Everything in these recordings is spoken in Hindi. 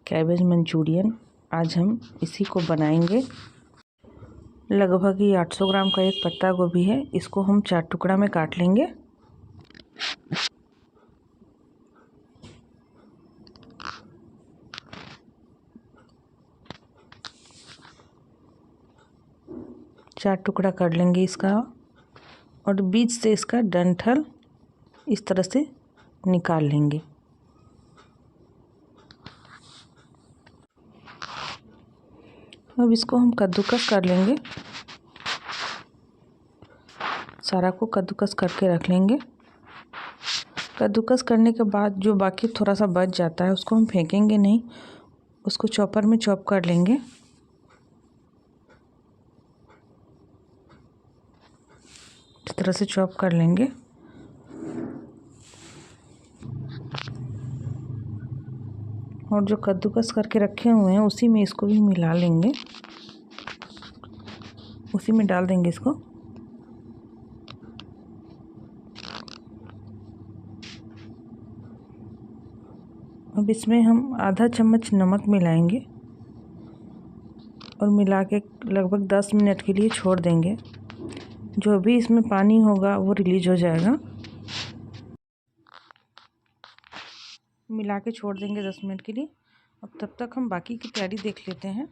Cabbage Manchurian. आज हम इसी को बनाएंगे। लगभग ये 800 ग्राम का एक पत्ता गोभी है। इसको हम 4 टुकड़ा में काट लेंगे। चार टुकड़ा कर लेंगे इसका और बीच से इसका डंठल इस तरह से निकाल लेंगे। अब इसको हम कद्दूकस कर लेंगे। सारा को कद्दूकस करके रख लेंगे। कद्दूकस करने के बाद जो बाकी थोड़ा सा बच जाता है उसको हम फेंकेंगे नहीं, उसको चॉपर में चॉप कर लेंगे। इस तरह से चॉप कर लेंगे। और जो कद्दूकस करके रखे हुए हैं उसी में इसको भी मिला लेंगे, उसी में डाल देंगे इसको। अब इसमें हम आधा चम्मच नमक मिलाएंगे और मिला के लगभग 10 मिनट के लिए छोड़ देंगे। जो भी इसमें पानी होगा वो रिलीज हो जाएगा। मिला के छोड़ देंगे 10 मिनट के लिए। अब तब तक हम बाकी की तैयारी देख लेते हैं।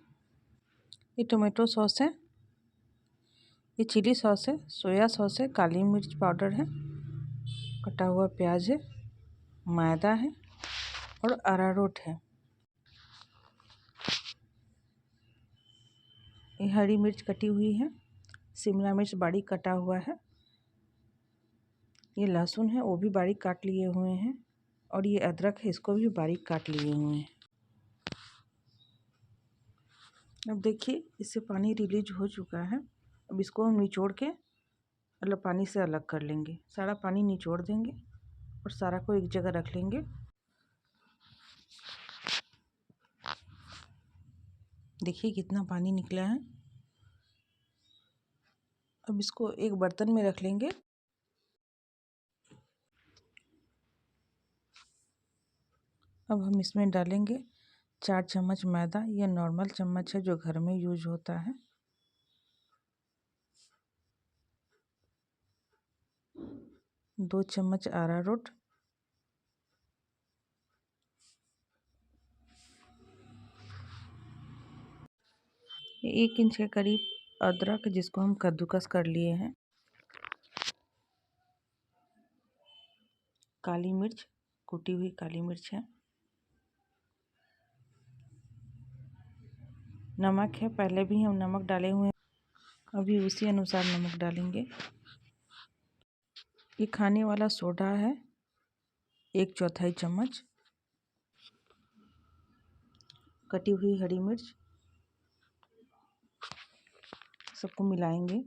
ये टोमेटो सॉस है, ये चिली सॉस है, सोया सॉस है, काली मिर्च पाउडर है, कटा हुआ प्याज है, मैदा है और अरारोट है। ये हरी मिर्च कटी हुई है, शिमला मिर्च बारीक कटा हुआ है, ये लहसुन है वो भी बारीक काट लिए हुए हैं और ये अदरक है, इसको भी बारीक काट लिए हुए हैं। अब देखिए इससे पानी रिलीज हो चुका है। अब इसको हम निचोड़ के मतलब पानी से अलग कर लेंगे। सारा पानी निचोड़ देंगे और सारा को एक जगह रख लेंगे। देखिए कितना पानी निकला है। अब इसको एक बर्तन में रख लेंगे। अब हम इसमें डालेंगे 4 चम्मच मैदा। यह नॉर्मल चम्मच है जो घर में यूज होता है। दो चम्मच अरारोट, एक इंच के करीब अदरक जिसको हम कद्दूकस कर लिए हैं, काली मिर्च, कुटी हुई काली मिर्च है, नमक है, पहले भी हम नमक डाले हुए हैं, अभी उसी अनुसार नमक डालेंगे। ये खाने वाला सोडा है 1/4 चम्मच, कटी हुई हरी मिर्च, सबको मिलाएंगे।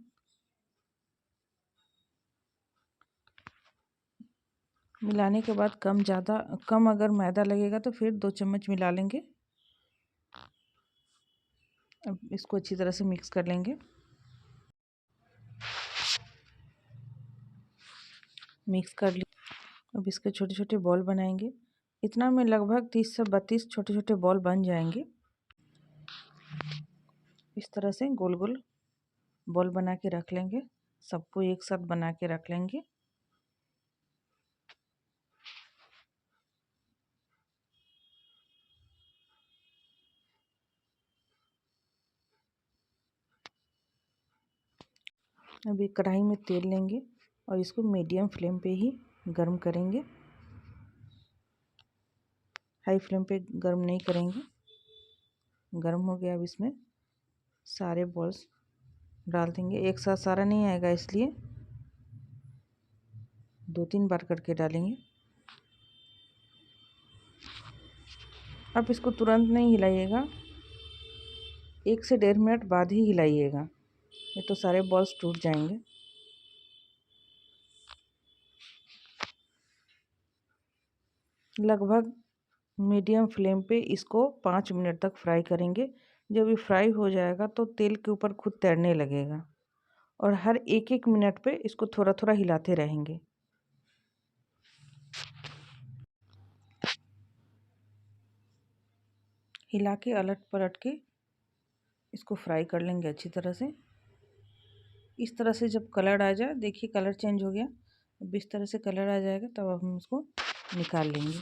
मिलाने के बाद कम अगर मैदा लगेगा तो फिर 2 चम्मच मिला लेंगे। अब इसको अच्छी तरह से मिक्स कर लेंगे। मिक्स कर लिया। अब इसके छोटे छोटे बॉल बनाएंगे। इतना में लगभग 30 से 32 छोटे छोटे बॉल बन जाएंगे। इस तरह से गोल गोल बॉल बना के रख लेंगे। सबको एक साथ बना के रख लेंगे। अब एक कढ़ाई में तेल लेंगे और इसको मीडियम फ्लेम पे ही गर्म करेंगे। हाई फ्लेम पे गर्म नहीं करेंगे। गर्म हो गया। अब इसमें सारे बॉल्स डाल देंगे। एक साथ सारा नहीं आएगा इसलिए 2-3 बार करके डालेंगे। अब इसको तुरंत नहीं हिलाइएगा, 1 से 1.5 मिनट बाद ही हिलाइएगा, नहीं तो सारे बॉल्स टूट जाएंगे। लगभग मीडियम फ्लेम पे इसको 5 मिनट तक फ्राई करेंगे। जब ये फ्राई हो जाएगा तो तेल के ऊपर खुद तैरने लगेगा और हर 1-1 मिनट पे इसको थोड़ा थोड़ा हिलाते रहेंगे। हिला के अलट पलट के इसको फ्राई कर लेंगे अच्छी तरह से। इस तरह से जब कलर आ जाए, देखिए कलर चेंज हो गया, अब इस तरह से कलर आ जाएगा तब हम उसको निकाल लेंगे।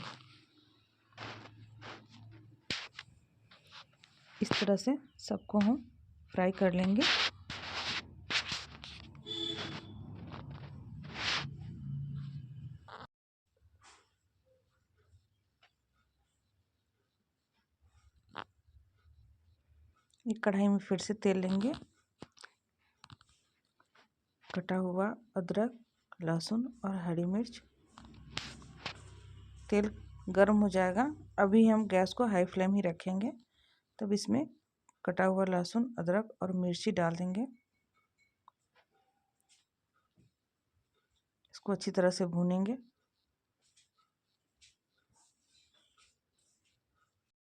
इस तरह से सबको हम फ्राई कर लेंगे। एक कढ़ाई में फिर से तेल लेंगे, कटा हुआ अदरक, लहसुन और हरी मिर्च। तेल गर्म हो जाएगा, अभी हम गैस को हाई फ्लेम ही रखेंगे। तब इसमें कटा हुआ लहसुन, अदरक और मिर्ची डाल देंगे। इसको अच्छी तरह से भूनेंगे।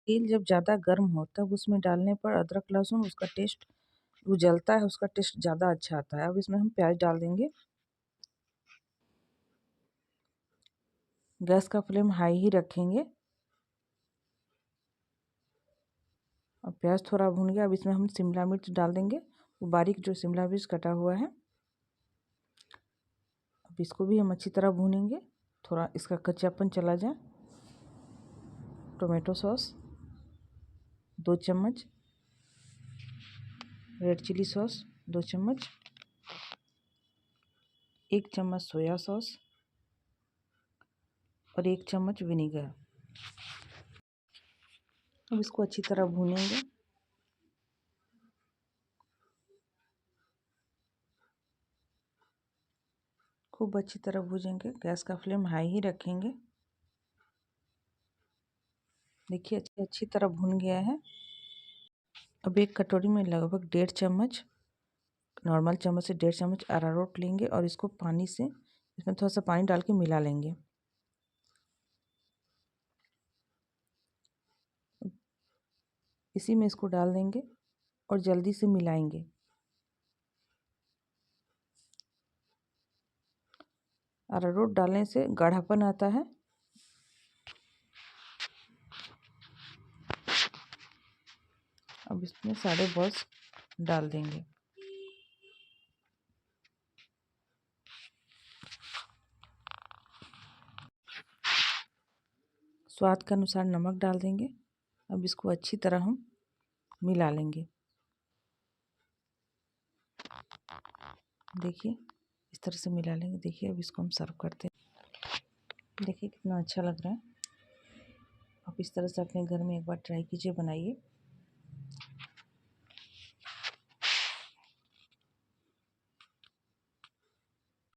तेल जब ज़्यादा गर्म हो तब उसमें डालने पर अदरक लहसुन उसका टेस्ट उजलता है, उसका टेस्ट ज़्यादा अच्छा आता है। अब इसमें हम प्याज डाल देंगे। गैस का फ्लेम हाई ही रखेंगे। अब प्याज थोड़ा भून गया, अब इसमें हम शिमला मिर्च डाल देंगे, वो बारीक जो शिमला मिर्च कटा हुआ है। अब इसको भी हम अच्छी तरह भूनेंगे, थोड़ा इसका कच्चापन चला जाए। टोमेटो सॉस 2 चम्मच, रेड चिली सॉस 2 चम्मच, 1 चम्मच सोया सॉस और 1 चम्मच विनीगर। अब इसको अच्छी तरह भूनेंगे। खूब अच्छी तरह भूनेंगे, गैस का फ्लेम हाई ही रखेंगे। देखिए अच्छी तरह भून गया है। अब एक कटोरी में लगभग 1.5 चम्मच, नॉर्मल चम्मच से 1.5 चम्मच अरारोट लेंगे और इसको पानी से, इसमें थोड़ा सा पानी डाल के मिला लेंगे। इसी में इसको डाल देंगे और जल्दी से मिलाएंगे। अरारोट डालने से गाढ़ापन आता है। अब इसमें सारे बॉल्स डाल देंगे। स्वाद के अनुसार नमक डाल देंगे। अब इसको अच्छी तरह हम मिला लेंगे। देखिए इस तरह से मिला लेंगे। देखिए अब इसको हम सर्व करते हैं। देखिए कितना अच्छा लग रहा है। आप इस तरह से अपने घर में एक बार ट्राई कीजिए, बनाइए।